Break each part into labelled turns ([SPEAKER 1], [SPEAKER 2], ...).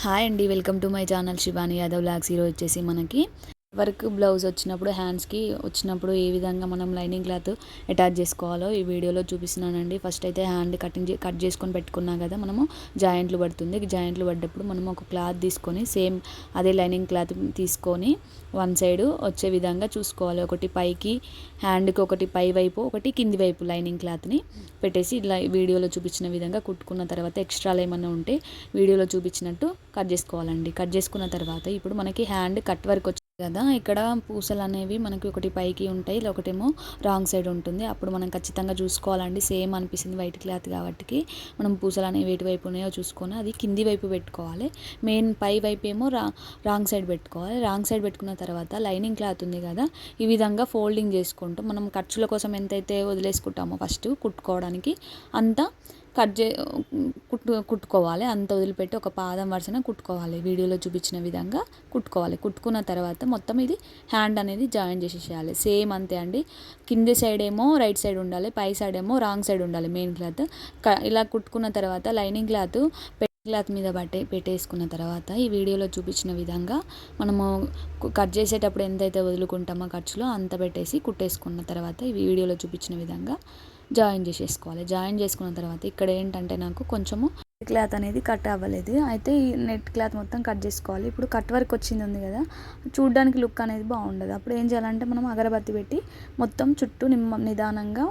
[SPEAKER 1] Hi అండి, welcome to my channel Shivani Yadav vlogs. ఈరోజు వచ్చేసి మనకి వర్క్ బ్లౌజ్ వచ్చినప్పుడు హ్యాండ్స్కి వచ్చినప్పుడు ఏ విధంగా మనం లైనింగ్ క్లాత్ అటాచ్ చేసుకోవాలో ఈ వీడియోలో చూపిస్తున్నానండి. ఫస్ట్ అయితే హ్యాండ్ కట్ చేసుకొని పెట్టుకున్నాం కదా, మనము జాయింట్లు పడుతుంది. జాయింట్లు పడ్డప్పుడు మనం ఒక క్లాత్ తీసుకొని సేమ్ అదే లైనింగ్ క్లాత్ తీసుకొని వన్ సైడ్ వచ్చే విధంగా చూసుకోవాలి. ఒకటి పైకి హ్యాండ్కి ఒకటి పై వైపు ఒకటి కింది వైపు లైనింగ్ క్లాత్ని పెట్టేసి ఇలా వీడియోలో చూపించిన విధంగా కుట్టుకున్న తర్వాత ఎక్స్ట్రాలు ఏమన్నా ఉంటే వీడియోలో చూపించినట్టు కట్ చేసుకోవాలండి. కట్ చేసుకున్న తర్వాత ఇప్పుడు మనకి హ్యాండ్ కట్ వర్క్ వచ్చింది కదా, ఇక్కడ పూసలు అనేవి మనకి ఒకటి పైకి ఉంటాయి, ఒకటేమో రాంగ్ సైడ్ ఉంటుంది. అప్పుడు మనం ఖచ్చితంగా చూసుకోవాలండి. సేమ్ అనిపిస్తుంది వైట్ క్లాత్ కాబట్టి మనం పూసలు అనేవి ఎటు వైపు ఉన్నాయో చూసుకొని అది కింది వైపు పెట్టుకోవాలి. మెయిన్ పై వైపు ఏమో రాంగ్ సైడ్ పెట్టుకోవాలి. రాంగ్ సైడ్ పెట్టుకున్న తర్వాత లైనింగ్ క్లాత్ ఉంది కదా, ఈ విధంగా ఫోల్డింగ్ చేసుకుంటూ మనం ఖర్చుల కోసం ఎంతైతే వదిలేసుకుంటామో ఫస్ట్ కుట్టుకోవడానికి అంత కుట్టుకోవాలి. అంత వదిలిపెట్టి ఒక పాదం వరుసన కుట్టుకోవాలి. వీడియోలో చూపించిన విధంగా కుట్టుకోవాలి. కుట్టుకున్న తర్వాత మొత్తం ఇది హ్యాండ్ అనేది జాయిన్ చేసేసేయాలి. సేమ్ అంతే అండి. కింది సైడ్ ఏమో రైట్ సైడ్ ఉండాలి, పై సైడ్ ఏమో రాంగ్ సైడ్ ఉండాలి మెయిన్ క్లాత్. ఇలా కుట్టుకున్న తర్వాత లైనింగ్ క్లాత్ మీద పెట్టేసుకున్న తర్వాత ఈ వీడియోలో చూపించిన విధంగా మనము కట్ చేసేటప్పుడు ఎంతైతే వదులుకుంటామో ఖర్చులో అంత పెట్టేసి కుట్టేసుకున్న తర్వాత ఈ వీడియోలో చూపించిన విధంగా జాయిన్ చేసేసుకోవాలి. జాయిన్ చేసుకున్న తర్వాత ఇక్కడ ఏంటంటే నాకు కొంచెము క్లాత్ అనేది కట్ అవ్వలేదు, అయితే ఈ నెట్ క్లాత్ మొత్తం కట్ చేసుకోవాలి. ఇప్పుడు కట్ వర్క్ వచ్చింది ఉంది కదా, చూడ్డానికి లుక్ అనేది బాగుండదు. అప్పుడు ఏం చేయాలంటే మనం అగరబత్తి పెట్టి మొత్తం చుట్టూ నిదానంగా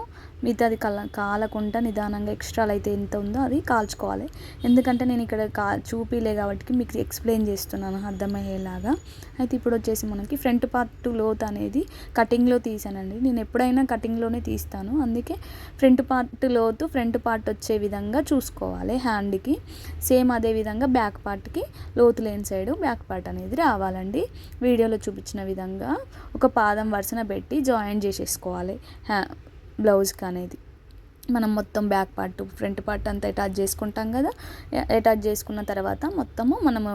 [SPEAKER 1] మిగతాది కాలకుండా నిదానంగా ఎక్స్ట్రాలు అయితే ఎంత ఉందో అది కాల్చుకోవాలి. ఎందుకంటే నేను ఇక్కడ చూపిలే కాబట్టి మీకు ఎక్స్ప్లెయిన్ చేస్తున్నాను అర్థమయ్యేలాగా. అయితే ఇప్పుడు వచ్చేసి మనకి ఫ్రంట్ పార్ట్ లోత్ అనేది కటింగ్లో తీసానండి. నేను ఎప్పుడైనా కటింగ్లోనే తీస్తాను, అందుకే ఫ్రంట్ పార్ట్ వచ్చే విధంగా చూసుకోవాలి. హ్యాండ్కి సేమ్ అదే విధంగా బ్యాక్ పార్ట్కి లోతు లేని సైడ్ బ్యాక్ పార్ట్ అనేది రావాలండి. వీడియోలో చూపించిన విధంగా ఒక పాదం వరుసన పెట్టి జాయిన్ చేసేసుకోవాలి బ్లౌజ్కి అనేది. మనం మొత్తం బ్యాక్ పార్ట్ ఫ్రంట్ పార్ట్ అంతా అటాచ్ చేసుకుంటాం కదా, అటాచ్ చేసుకున్న తర్వాత మొత్తము మనము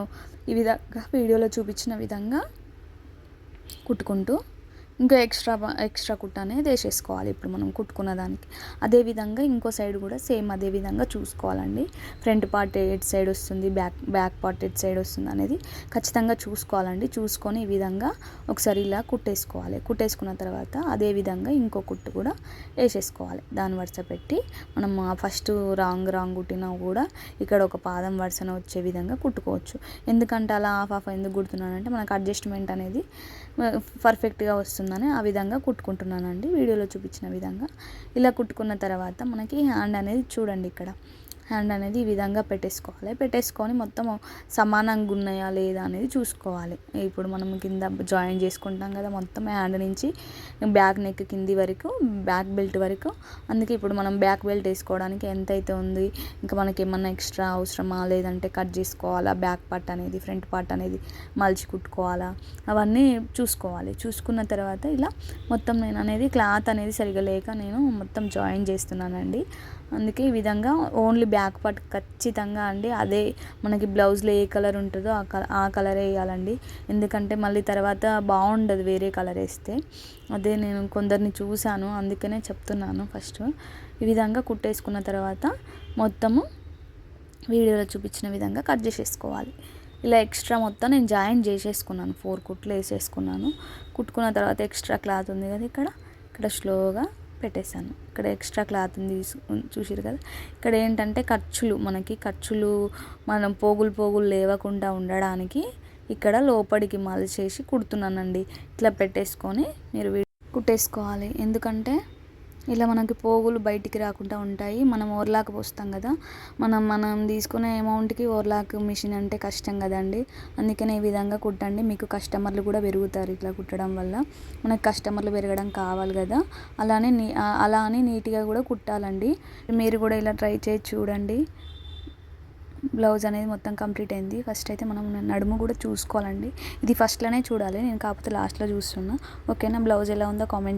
[SPEAKER 1] ఈ విధంగా వీడియోలో చూపించిన విధంగా కుట్టుకుంటూ ఇంకా ఎక్స్ట్రా కుట్ట అనేది వేసేసుకోవాలి. ఇప్పుడు మనం కుట్టుకున్న దానికి అదేవిధంగా ఇంకో సైడ్ కూడా సేమ్ అదే విధంగా చూసుకోవాలండి. ఫ్రంట్ పార్ట్ ఎటు సైడ్ వస్తుంది, బ్యాక్ పార్ట్ ఎటు సైడ్ వస్తుంది అనేది ఖచ్చితంగా చూసుకోవాలండి. చూసుకొని ఈ విధంగా ఒకసారి ఇలా కుట్టేసుకోవాలి. కుట్టేసుకున్న తర్వాత అదే విధంగా ఇంకో కుట్టు కూడా వేసేసుకోవాలి. దాని వరుస పెట్టి మనం ఫస్ట్ రాంగ్ కుట్టినా కూడా ఇక్కడ ఒక పాదం వరుసన వచ్చే విధంగా కుట్టుకోవచ్చు. ఎందుకంటే అలా హాఫ్ ఎందుకు కుడుతున్నానంటే మనకు అడ్జస్ట్మెంట్ అనేది పర్ఫెక్ట్గా వస్తుంది, ఆ విధంగా కుట్టుకుంటున్నానండి. వీడియోలో చూపించిన విధంగా ఇలా కుట్టుకున్న తర్వాత మనకి హ్యాండ్ అనేది చూడండి, ఇక్కడ హ్యాండ్ అనేది ఈ విధంగా పెట్టేసుకొని మొత్తం సమానంగా ఉన్నాయా లేదా అనేది చూసుకోవాలి. ఇప్పుడు మనం కింద జాయిన్ చేసుకుంటాం కదా, మొత్తం హ్యాండ్ నుంచి బ్యాక్ నెక్ కింది వరకు బ్యాక్ బెల్ట్ వరకు. అందుకే ఇప్పుడు మనం బ్యాక్ బెల్ట్ వేసుకోవడానికి ఎంతైతే ఉంది, ఇంకా మనకి ఏమన్నా ఎక్స్ట్రా అవసరమా లేదంటే కట్ చేసుకోవాలా, బ్యాక్ పార్ట్ అనేది ఫ్రంట్ పార్ట్ అనేది మలిచి కుట్టుకోవాలా, అవన్నీ చూసుకోవాలి. చూసుకున్న తర్వాత ఇలా మొత్తం నేను అనేది క్లాత్ అనేది సరిగా లేక నేను మొత్తం జాయిన్ చేస్తున్నానండి. అందుకే ఈ విధంగా ఓన్లీ బ్యాక్ పార్ట్ ఖచ్చితంగా అండి అదే మనకి బ్లౌజ్లో ఏ కలర్ ఉంటుందో ఆ కలరే వేయాలండి. ఎందుకంటే మళ్ళీ తర్వాత బాగుండదు వేరే కలర్ వేస్తే. అదే నేను కొందరిని చూశాను, అందుకనే చెప్తున్నాను. ఫస్ట్ ఈ విధంగా కుట్టేసుకున్న తర్వాత మొత్తము వీడియోలో చూపించిన విధంగా కట్ చేసేసుకోవాలి. ఇలా ఎక్స్ట్రా మొత్తం నేను జాయిన్ చేసేసుకున్నాను, 4 కుట్లు వేసేసుకున్నాను. కుట్టుకున్న తర్వాత ఎక్స్ట్రా క్లాత్ ఉంది కదా, ఇక్కడ స్లోగా పెట్టేశాను. ఇక్కడ ఎక్స్ట్రా క్లాత్ చూసారు కదా. ఇక్కడ ఏంటంటే ఖర్చులు మనం పోగులు లేవకుండా ఉండడానికి ఇక్కడ లోపలికి మలిచేసి కుడుతున్నానండి. ఇట్లా పెట్టేసుకొని మీరు కుట్టేసుకోవాలి. ఎందుకంటే ఇలా మనకి పోగులు బయటికి రాకుండా ఉంటాయి. మనం ఓవర్లాక్ పోస్తాం కదా, మనం తీసుకునే అమౌంట్కి ఓవర్లాక్ మిషన్ అంటే కష్టం కదండి. అందుకనే ఈ విధంగా కుట్టండి, మీకు కస్టమర్లు కూడా పెరుగుతారు. ఇట్లా కుట్టడం వల్ల మనకు కస్టమర్లు పెరగడం కావాలి కదా, అలా అని నీట్గా కూడా కుట్టాలండి. మీరు కూడా ఇలా ట్రై చేసి చూడండి. బ్లౌజ్ అనేది మొత్తం కంప్లీట్ అయింది. ఫస్ట్ అయితే మనం నడుము కూడా చూసుకోవాలండి. ఇది ఫస్ట్లోనే చూడాలి, నేను కాకపోతే లాస్ట్లో చూస్తున్నా. ఓకేనా, బ్లౌజ్ ఎలా ఉందో కామెంట్